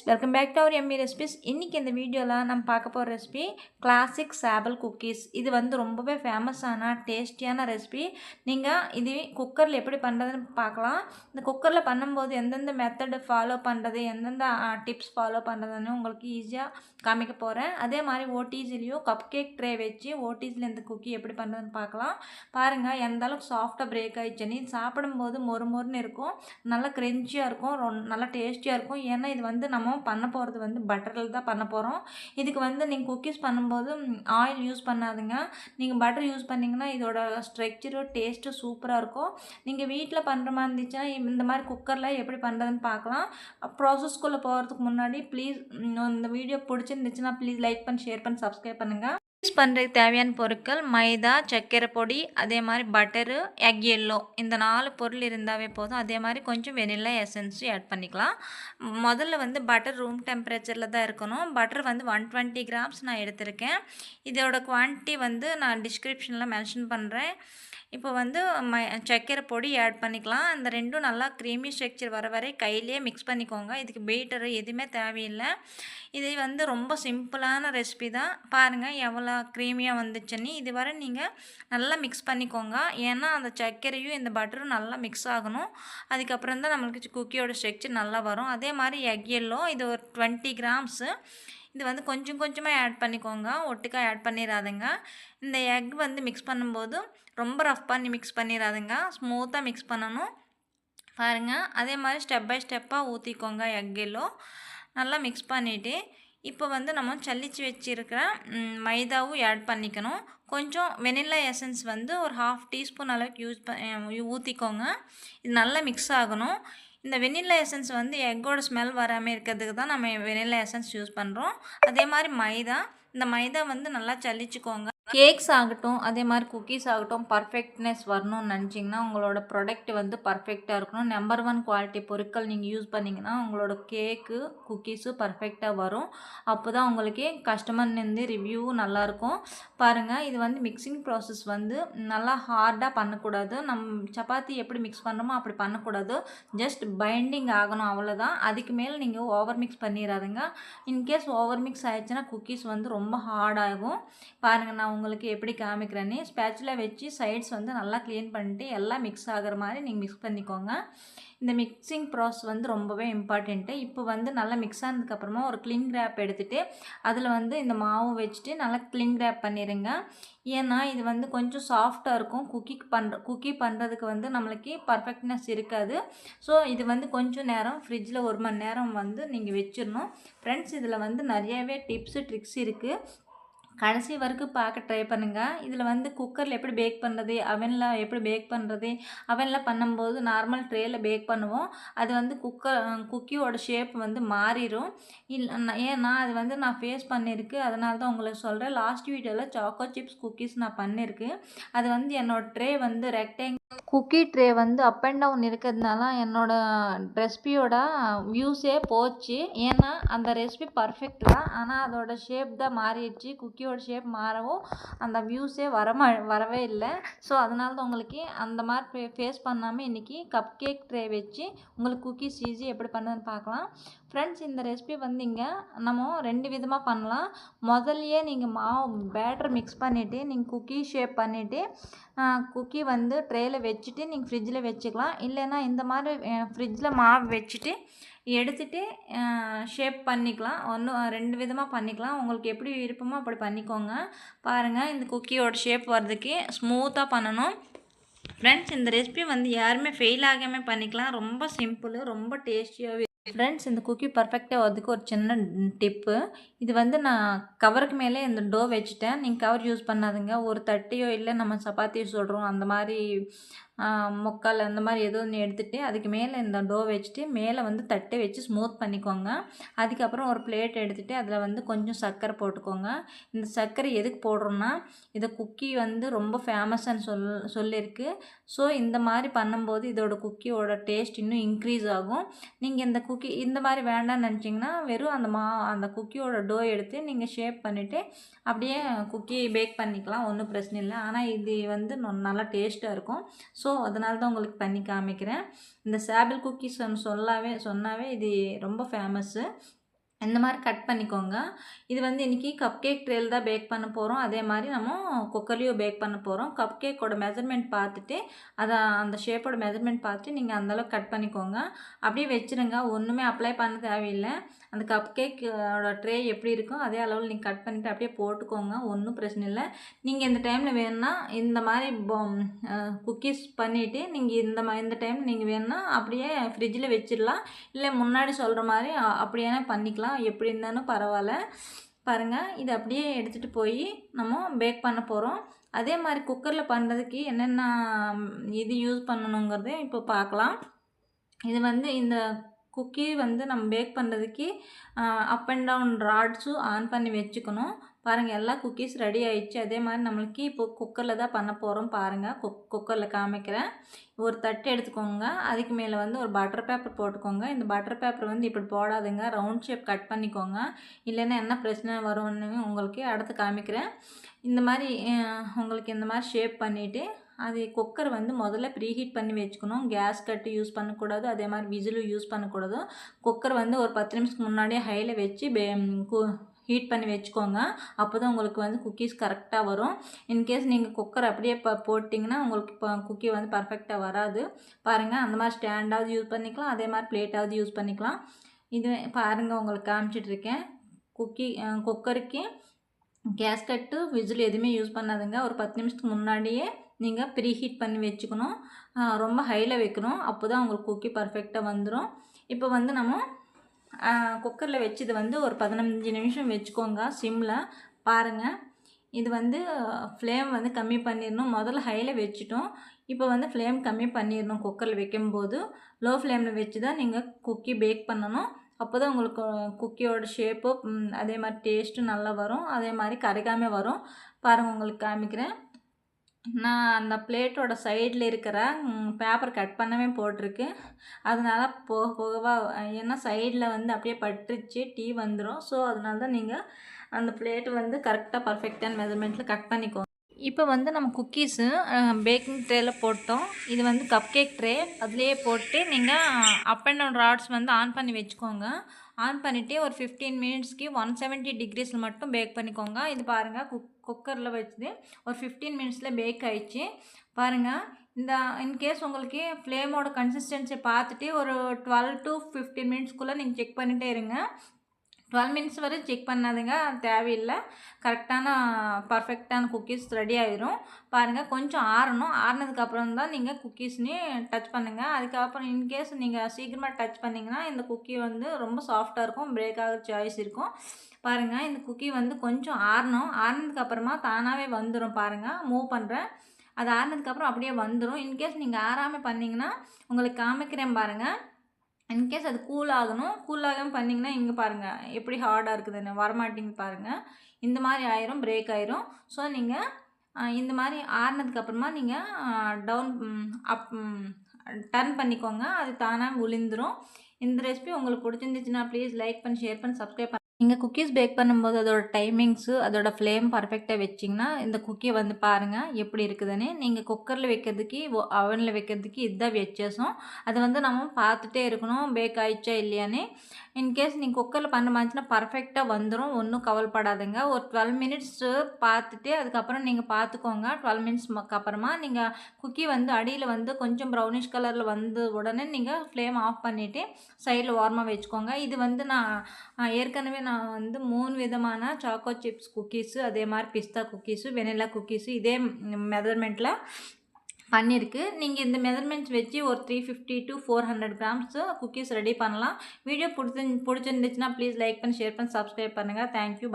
Welcome back to our Emmy recipes. இன்றைக்கி இந்த வீடியோவில் நம்ம பார்க்க போகிற ரெசிபி கிளாசிக் சாபல் குக்கீஸ். இது வந்து ரொம்பவே ஃபேமஸான டேஸ்டியான ரெசிபி. நீங்கள் இது குக்கரில் எப்படி பண்ணுறதுன்னு பார்க்கலாம். இந்த குக்கரில் பண்ணும்போது எந்தெந்த மெத்தடு ஃபாலோ பண்ணுறது, எந்தெந்த டிப்ஸ் ஃபாலோ பண்ணுறதுன்னு உங்களுக்கு ஈஸியாக காமிக்க போகிறேன். அதே மாதிரி ஓடிஜிலையும் கப் கேக் ட்ரே வச்சு ஓடிஜியில் இந்த குக்கி எப்படி பண்ணுறதுன்னு பார்க்கலாம். பாருங்கள் எந்த அளவுக்கு சாஃப்டாக பிரேக் ஆகிடுச்சுன்னு. இது சாப்பிடும்போது மொறு மொறுன்னு இருக்கும், நல்லா க்ரென்ச்சியாக இருக்கும், நல்லா டேஸ்டியாக இருக்கும். ஏன்னா இது வந்து நம்ம பண்ண போகிறது வந்து பட்டரில் தான் பண்ண போகிறோம். இதுக்கு வந்து நீங்கள் குக்கீஸ் பண்ணும்போது ஆயில் யூஸ் பண்ணாதுங்க. நீங்கள் பட்டர் யூஸ் பண்ணிங்கன்னா இதோட ஸ்ட்ரக்சரும் டேஸ்ட்டு சூப்பராக இருக்கும். நீங்கள் வீட்டில் பண்ணுற மாதிரி இருந்துச்சுன்னா இந்த மாதிரி குக்கரில் எப்படி பண்ணுறதுன்னு பார்க்கலாம். ப்ராசஸ்குள்ளே போகிறதுக்கு முன்னாடி ப்ளீஸ் இந்த வீடியோ பிடிச்சிருந்துச்சுன்னா ப்ளீஸ் லைக் பண்ணி, ஷேர் பண்ணி, சப்ஸ்கிரைப் பண்ணுங்கள். யூஸ் பண்ணுறதுக்கு தேவையான பொருட்கள் மைதா, சர்க்கரை பொடி, அதே மாதிரி பட்டரு, எக் எல்லோ, இந்த 4 பொருள் இருந்தாவே போதும். அதே மாதிரி கொஞ்சம் வெனிலா எசன்ஸும் ஆட் பண்ணிக்கலாம். முதல்ல வந்து பட்டர் ரூம் டெம்பரேச்சரில் தான் இருக்கணும். பட்டர் வந்து 120 கிராம்ஸ் நான் எடுத்திருக்கேன். இதோட குவான்டிட்டி வந்து நான் டிஸ்கிரிப்ஷனில் மென்ஷன் பண்ணுறேன். இப்போ வந்து சர்க்கரை பொடி ஆட் பண்ணிக்கலாம். இந்த ரெண்டும் நல்லா க்ரீமி ஸ்ட்ரக்சர் வர வரை கையிலே மிக்ஸ் பண்ணிக்கோங்க. இதுக்கு பீட்டரு எதுவுமே தேவையில்லை. இது வந்து ரொம்ப சிம்பிளான ரெசிபி தான். பாருங்கள் எவ்வளோ க்ரீமியாக வந்துச்சுன்னு. இதுவரை நீங்கள் நல்லா மிக்ஸ் பண்ணிக்கோங்க. ஏன்னா அந்த சர்க்கரையும் இந்த பட்டரும் நல்லா மிக்ஸ் ஆகணும். அதுக்கப்புறம் தான் நம்மளுக்கு குக்கியோட ஸ்ட்ரக்சர் நல்லா வரும். அதே மாதிரி எக் எல்லோ, இது ஒரு 20 கிராம்ஸு. இது வந்து கொஞ்சம் கொஞ்சமாக ஆட் பண்ணிக்கோங்க, ஒட்டுக்காக ஆட் பண்ணிடாதுங்க. இந்த எக் வந்து மிக்ஸ் பண்ணும்போது ரொம்ப ரஃப் பண்ணி மிக்ஸ் பண்ணிடாதுங்க, ஸ்மூத்தாக மிக்ஸ் பண்ணணும். பாருங்கள் அதே மாதிரி ஸ்டெப் பை ஸ்டெப்பாக ஊற்றிக்கோங்க. எக் எல்லோ நல்லா மிக்ஸ் பண்ணிவிட்டு இப்போ வந்து நம்ம சல்லிச்சு வச்சுருக்கிற மைதாவும் ஆட் பண்ணிக்கணும். கொஞ்சம் வெனிலா எசன்ஸ் வந்து ஒரு 1/2 டீஸ்பூன் அளவுக்கு ஊற்றிக்கோங்க. இது நல்லா மிக்ஸ் ஆகணும். இந்த வெனிலா எசன்ஸ் வந்து எக்கோட ஸ்மெல் வராமல் இருக்கிறதுக்கு தான் நம்ம வெனிலா எசன்ஸ் யூஸ் பண்ணுறோம். அதே மாதிரி இந்த மைதா வந்து நல்லா சல்லிச்சுக்கோங்க. கேக்ஸ் ஆகட்டும், அதே மாதிரி குக்கீஸ் ஆகட்டும், பர்ஃபெக்ட்னஸ் வரணும்னு நினச்சிங்கன்னா உங்களோட ப்ராடக்ட் வந்து பர்ஃபெக்டாக இருக்கணும். நம்பர் 1 குவாலிட்டி பொருட்கள் நீங்கள் யூஸ் பண்ணிங்கன்னா உங்களோட கேக்கு, குக்கீஸு பர்ஃபெக்டாக வரும். அப்போ தான் உங்களுக்கு கஸ்டமர்லேருந்து ரிவ்யூவும் நல்லாயிருக்கும். பாருங்கள் இது வந்து மிக்சிங் ப்ராசஸ் வந்து நல்லா ஹார்டாக பண்ணக்கூடாது. சப்பாத்தி எப்படி மிக்ஸ் பண்ணுறோமோ அப்படி பண்ணக்கூடாது. ஜஸ்ட் பைண்டிங் ஆகணும், அவ்வளோதான். அதுக்கு மேலே நீங்கள் ஓவர் மிக்ஸ் பண்ணிடாதுங்க. இன்கேஸ் ஓவர் மிக்ஸ் ஆகிடுச்சுன்னா குக்கீஸ் வந்து ரொம்ப ஹார்டாகும். பாருங்கள் நான் உங்களுக்கு எப்படி காமிக்கிறேன்னு. ஸ்பேச்சுலா வச்சு சைட்ஸ் வந்து நல்லா க்ளீன் பண்ணிட்டு எல்லாம் மிக்ஸ் ஆகிற மாதிரி நீங்கள் மிக்ஸ் பண்ணிக்கோங்க. இந்த மிக்சிங் ப்ராசஸ் வந்து ரொம்பவே இம்பார்ட்டண்ட்டு. இப்போ வந்து நல்லா மிக்ஸ் ஆனதுக்கப்புறமா ஒரு கிளிங் ரேப் எடுத்துகிட்டு அதில் வந்து இந்த மாவு வச்சுட்டு நல்லா கிளிங் ரேப் பண்ணிடுங்க. ஏன்னா இது வந்து கொஞ்சம் சாஃப்டாக இருக்கும். குக்கி பண்ணுறதுக்கு வந்து நம்மளுக்கு பர்ஃபெக்ட்னஸ் இருக்காது. ஸோ இது வந்து கொஞ்சம் நேரம் ஃப்ரிட்ஜில் 1 மணி நேரம் வந்து நீங்கள் வச்சிடணும். ஃப்ரெண்ட்ஸ் இதில் வந்து நிறையவே டிப்ஸு ட்ரிக்ஸ் இருக்குது. கடைசி வரைக்கும் பார்க்க ட்ரை பண்ணுங்கள். இதில் வந்து குக்கரில் எப்படி பேக் பண்ணுறது, அவனில் எப்படி பேக் பண்ணுறது. அவனில் பண்ணும்போது நார்மல் ட்ரேயில் பேக் பண்ணுவோம். அது வந்து குக்கியோட ஷேப் வந்து மாறிடும். ஏன்னா அது வந்து நான் ஃபேஸ் பண்ணியிருக்கு, அதனால தான் உங்களுக்கு சொல்கிறேன். லாஸ்ட் வீடியோவில் சாக்கோ சிப்ஸ் குக்கீஸ் நான் பண்ணியிருக்கு. அது வந்து என்னோடய ட்ரே வந்து குக்கி ட்ரே வந்து அப் அண்ட் டவுன் இருக்கிறதுனால என்னோடய ரெசிபியோட வியூஸே போச்சு. ஏன்னா அந்த ரெசிபி பர்ஃபெக்ட் தான், ஆனால் அதோட ஷேப் தான் மாறிடுச்சு. குக்கியோட ஷேப் மாறவும் அந்த வியூஸே வரவே இல்லை. ஸோ அதனால தான் உங்களுக்கு அந்த மாதிரி ஃபேஸ் பண்ணாமல் இன்றைக்கி கப் கேக் ட்ரே வச்சு உங்களுக்கு குக்கீஸ் ஈஸி எப்படி பண்ணுறதுன்னு பார்க்கலாம். ஃப்ரெண்ட்ஸ் இந்த ரெசிபி வந்து இங்கே நம்ம 2 விதமாக பண்ணலாம். முதல்லையே நீங்கள் பேட்டர் மிக்ஸ் பண்ணிவிட்டு நீங்கள் குக்கி ஷேப் பண்ணிவிட்டு குக்கி வந்து ட்ரேயில் வச்சுட்டு நீங்கள் ஃப்ரிட்ஜில் வச்சுக்கலாம். இல்லைன்னா இந்த மாதிரி ஃப்ரிட்ஜில் மாவு வச்சுட்டு எடுத்துகிட்டு ஷேப் பண்ணிக்கலாம். 2 விதமாக பண்ணிக்கலாம். உங்களுக்கு எப்படி விருப்பமோ அப்படி பண்ணிக்கோங்க. பாருங்கள் இந்த குக்கியோட ஷேப் வர்றதுக்கு ஸ்மூத்தாக பண்ணணும். ஃப்ரெண்ட்ஸ் இந்த ரெசிபி வந்து யாருமே ஃபெயில் ஆகாமல் பண்ணிக்கலாம். ரொம்ப சிம்பிள், ரொம்ப டேஸ்டியாகவே. ஃப்ரெண்ட்ஸ் இந்த குக்கி பர்ஃபெக்டாக வரதுக்கு ஒரு சின்ன டிப்பு. இது வந்து நான் கவருக்கு மேலே இந்த டோ வச்சுட்டேன். நீங்கள் கவர் யூஸ் பண்ணாதுங்க. ஒரு தட்டையோ இல்லை நம்ம சப்பாத்தியோ சுடுறோம் அந்த மாதிரி முக்கால் அந்த மாதிரி ஏதோ ஒன்று எடுத்துகிட்டு அதுக்கு மேலே இந்த டோ வச்சுட்டு மேலே வந்து தட்டை வச்சு ஸ்மூத் பண்ணிக்கோங்க. அதுக்கப்புறம் ஒரு பிளேட் எடுத்துகிட்டு அதில் வந்து கொஞ்சம் சர்க்கரை போட்டுக்கோங்க. இந்த சர்க்கரை எதுக்கு போடுறோன்னா இதை குக்கி வந்து ரொம்ப ஃபேமஸ்ன்னு சொல்லியிருக்கு. ஸோ இந்த மாதிரி பண்ணும்போது இதோட குக்கியோட டேஸ்ட் இன்னும் இன்க்ரீஸ் ஆகும். நீங்கள் இந்த மாதிரி வேண்டாம்னு நினச்சிங்கன்னா வெறும் அந்த குக்கியோட டோ எடுத்து நீங்கள் ஷேப் பண்ணிவிட்டு அப்படியே குக்கி பேக் பண்ணிக்கலாம், ஒன்றும் பிரச்சனை இல்லை. ஆனால் இது வந்து நல்லா டேஸ்ட்டாக இருக்கும். ஸோ அதனால தான் உங்களுக்கு பண்ணி காமிக்கிறேன். இந்த சாபிள் குக்கீஸ் சொன்னாவே இது ரொம்ப ஃபேமஸ்ஸு. இந்த மாதிரி கட் பண்ணிக்கோங்க. இது வந்து இன்றைக்கி கப் கேக் ட்ரேயில் தான் பேக் பண்ண போகிறோம். அதே மாதிரி நம்ம குக்கர்லேயும் பேக் பண்ண போகிறோம். கப் கேக்கோட மெஷர்மெண்ட் பார்த்துட்டு அந்த ஷேப்போட மெஷர்மெண்ட் பார்த்துட்டு நீங்கள் அந்தளவுக்கு கட் பண்ணிக்கோங்க. அப்படியே வச்சுருங்க, ஒன்றுமே அப்ளை பண்ண தேவையில்லை. அந்த கப் கேக்கோட ட்ரே எப்படி இருக்கும் அதே அளவில் நீங்கள் கட் பண்ணிவிட்டு அப்படியே போட்டுக்கோங்க, ஒன்றும் பிரச்சனை இல்லை. நீங்கள் இந்த டைமில் வேணும்னா இந்த மாதிரி குக்கீஸ் பண்ணிவிட்டு நீங்கள் இந்த டைமில் நீங்கள் வேணும்னா அப்படியே ஃப்ரிட்ஜில் வச்சிடலாம். இல்லை முன்னாடி சொல்கிற மாதிரி அப்படியே பண்ணிக்கலாம், எப்படி இருந்தாலும் பரவாயில்ல. பாருங்கள், இது அப்படியே எடுத்துகிட்டு போய் நம்ம பேக் பண்ண போகிறோம். அதே மாதிரி குக்கரில் பண்ணுறதுக்கு என்னென்ன இது யூஸ் பண்ணணுங்கிறத இப்போ பார்க்கலாம். இது வந்து இந்த குக்கி வந்து நம்ம பேக் பண்ணுறதுக்கு அப் அண்ட் டவுன் ராட்ஸும் ஆன் பண்ணி வச்சுக்கணும். பாருங்கள், எல்லா குக்கீஸ் ரெடி ஆகிடுச்சு. அதே மாதிரி நம்மளுக்கு இப்போ குக்கரில் தான் பண்ண போகிறோம். பாருங்கள், குக்கரில் காமிக்கிறேன். ஒரு தட்டு எடுத்துக்கோங்க, அதுக்கு மேலே வந்து ஒரு பட்டர் பேப்பர் போட்டுக்கோங்க. இந்த பட்டர் பேப்பர் வந்து இப்படி போடாதுங்க, ரவுண்ட் ஷேப் கட் பண்ணிக்கோங்க, இல்லைன்னா என்ன பிரச்சனை வரும்னு உங்களுக்கு அடுத்து காமிக்கிறேன். இந்த மாதிரி உங்களுக்கு இந்த மாதிரி ஷேப் பண்ணிவிட்டு அது குக்கர் வந்து முதல்ல ப்ரீஹீட் பண்ணி வச்சுக்கணும். கேஸ் கட்டு யூஸ் பண்ணக்கூடாது, அதே மாதிரி விசிலும் யூஸ் பண்ணக்கூடாது. குக்கர் வந்து ஒரு 10 நிமிஷத்துக்கு முன்னாடியே ஹையில் வச்சு ஹீட் பண்ணி வச்சுக்கோங்க. அப்போ தான் உங்களுக்கு வந்து குக்கீஸ் கரெக்டாக வரும். இன்கேஸ் நீங்கள் குக்கர் அப்படியே போட்டிங்கன்னா உங்களுக்கு இப்போ குக்கி வந்து பர்ஃபெக்டாக வராது. பாருங்கள், அந்த மாதிரி ஸ்டாண்டாவது யூஸ் பண்ணிக்கலாம், அதே மாதிரி பிளேட்டாவது யூஸ் பண்ணிக்கலாம். இது பாருங்கள், உங்களுக்கு காமிச்சிட்ருக்கேன். குக்கருக்கு கேஸ் கட்டு விசில் எதுவுமே யூஸ் பண்ணாதுங்க. ஒரு 10 நிமிஷத்துக்கு முன்னாடியே நீங்கள் ப்ரீஹீட் பண்ணி வச்சுக்கணும். ரொம்ப ஹையில் வைக்கணும், அப்போ தான் உங்களுக்கு குக்கி பர்ஃபெக்டாக வந்துடும். இப்போ வந்து நம்ம குக்கரில் வச்சது வந்து ஒரு 15 நிமிஷம் வச்சுக்கோங்க சிம்மில். பாருங்கள், இது வந்து ஃப்ளேம் வந்து கம்மி பண்ணிடணும். முதல்ல ஹையில் வச்சுட்டோம், இப்போ வந்து ஃப்ளேம் கம்மி பண்ணிடணும். குக்கரில் வைக்கும்போது லோ ஃப்ளேமில் வச்சு தான் நீங்கள் குக்கி பேக் பண்ணணும். அப்போ தான் உங்களுக்கு குக்கியோட ஷேப்பு அதே மாதிரி டேஸ்ட்டும் நல்லா வரும், அதே மாதிரி கரைக்காமல் வரும். பாருங்கள், உங்களுக்கு காமிக்கிறேன். நான் அந்த பிளேட்டோட சைடில் இருக்கிற பேப்பர் கட் பண்ணவே போட்டிருக்கு. அதனால போக போகவா ஏன்னா சைடில் வந்து அப்படியே பட்டுருச்சு, டீ வந்துடும். ஸோ அதனால தான் நீங்கள் அந்த பிளேட்டு வந்து கரெக்டாக பர்ஃபெக்டான மெஷர்மெண்ட்டில் கட் பண்ணிக்கோங்க. இப்போ வந்து நம்ம குக்கீஸு பேக்கிங் ட்ரேயில் போட்டோம். இது வந்து கப் கேக் ட்ரே, அதுலேயே போட்டு நீங்கள் அப் அண்ட் டவுன் ராட்ஸ் வந்து ஆன் பண்ணி வச்சுக்கோங்க. ஆன் பண்ணிவிட்டு ஒரு 15 மினிட்ஸ்க்கு 170 டிகிரிஸில் மட்டும் பேக் பண்ணிக்கோங்க. இது பாருங்கள், குக்கரில் வச்சு ஒரு 15 மினிட்ஸில் பேக் ஆகிடுச்சு. பாருங்கள், இந்த இன்கேஸ் உங்களுக்கு ஃப்ளேமோட கன்சிஸ்டன்சி பார்த்துட்டு ஒரு 12 to 15 மினிட்ஸ்க்குள்ளே நீங்கள் செக் பண்ணிகிட்டே இருங்க. 12 மினிட்ஸ் வரை செக் பண்ணாதுங்க, தேவையில்லை. கரெக்டான பர்ஃபெக்டான குக்கீஸ் ரெடி ஆகிரும். பாருங்கள், கொஞ்சம் ஆறணும். ஆறினதுக்கப்புறம் தான் நீங்கள் குக்கீஸ்னே டச் பண்ணுங்கள். அதுக்கப்புறம் இன்கேஸ் நீங்கள் சீக்கிரமாக டச் பண்ணிங்கன்னா இந்த குக்கி வந்து ரொம்ப சாஃப்டாக இருக்கும், பிரேக் ஆகிற சாய்ஸ் இருக்கும். பாருங்கள், இந்த குக்கி வந்து கொஞ்சம் ஆறணும். ஆறினதுக்கப்புறமா தானாகவே வந்துடும். பாருங்கள், மூவ் பண்ணுறேன். அது ஆறினதுக்கப்புறம் அப்படியே வந்துடும். இன்கேஸ் நீங்கள் ஆறாமல் பண்ணிங்கன்னா உங்களுக்கு காமிக்கிறேன் பாருங்கள். இன்கேஸ் அது கூல் ஆகணும், கூல் ஆகாமல் பண்ணிங்கன்னா இங்கே பாருங்கள் எப்படி ஹார்டாக இருக்குதுன்னு, வரமாட்டிங்க பாருங்கள். இந்த மாதிரி ஆயிரும், பிரேக் ஆயிரும். ஸோ நீங்கள் இந்த மாதிரி ஆறினதுக்கப்புறமா நீங்கள் டர்ன் பண்ணிக்கோங்க, அது தானாக விழுந்துடும். இந்த ரெசிபி உங்களுக்கு பிடிச்சிருந்துச்சுன்னா ப்ளீஸ் லைக் பண்ணி, ஷேர் பண்ணி, சப்ஸ்கிரைப் பண்ணி. நீங்கள் குக்கீஸ் பேக் பண்ணும்போது அதோட டைமிங்ஸு அதோட ஃப்ளேம் பர்ஃபெக்டாக வச்சிங்கன்னா இந்த குக்கியை வந்து பாருங்கள் எப்படி இருக்குதுன்னு. நீங்கள் குக்கரில் வைக்கிறதுக்கு அவனில் வைக்கிறதுக்கு இதுதான் வித்தியாசம். அதை வந்து நம்ம பார்த்துட்டே இருக்கணும் பேக் ஆயிடுச்சா இல்லையான்னு. இன்கேஸ் நீங்கள் குக்கரில் பண்ண மாதிரிச்சுன்னா பர்ஃபெக்டாக வந்துடும், ஒன்றும் கவலைப்படாதுங்க. ஒரு 12 மினிட்ஸு பார்த்துட்டு அதுக்கப்புறம் நீங்கள் பார்த்துக்கோங்க. 12 மினிட்ஸ்க்கு அப்புறமா நீங்கள் குக்கி வந்து அடியில் வந்து கொஞ்சம் ப்ரௌனிஷ் கலரில் வந்து உடனே நீங்கள் ஃப்ளேம் ஆஃப் பண்ணிவிட்டு சைடில் வார்மாக வச்சுக்கோங்க. இது வந்து நான் ஏற்கனவே நான் வந்து 3 விதமான சாக்கோ சிப்ஸ் குக்கீஸு, அதே மாதிரி பிஸ்தா குக்கீஸு, வெனிலா குக்கீஸு இதே மெஷர்மெண்ட்டில் பண்ணியிருக்கு. நீங்கள் இந்த மெஷர்மெண்ட்ஸ் வச்சு ஒரு 350 to 400 கிராம்ஸு குக்கீஸ் ரெடி பண்ணலாம். வீடியோ பிடிச்சிருந்துச்சுன்னா ப்ளீஸ் லைக் பண்ணி, ஷேர் பண்ணி, சப்ஸ்கிரைப் பண்ணுங்கள். தேங்க்யூ.